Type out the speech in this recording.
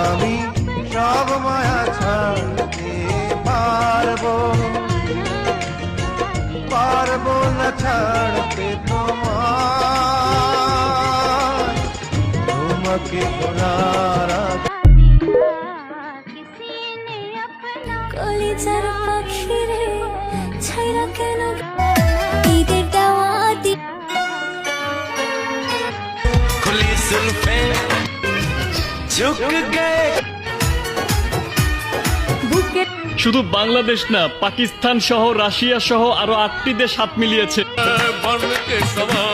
আমি সব মায়া ছাড়তে পারবো, পারবো না ছাড়তে তোমার, তোমাকে ভোলার কলিজার পাখি রে ছাইরা কেন ঈদের দাওয়াতি खुली जुल्फे झुक गए। বুকে শুধু বাংলাদেশ না, পাকিস্তান সহ রাশিয়া সহ আরো 8টি দেশ হাত মিলিয়েছে। बन के सवार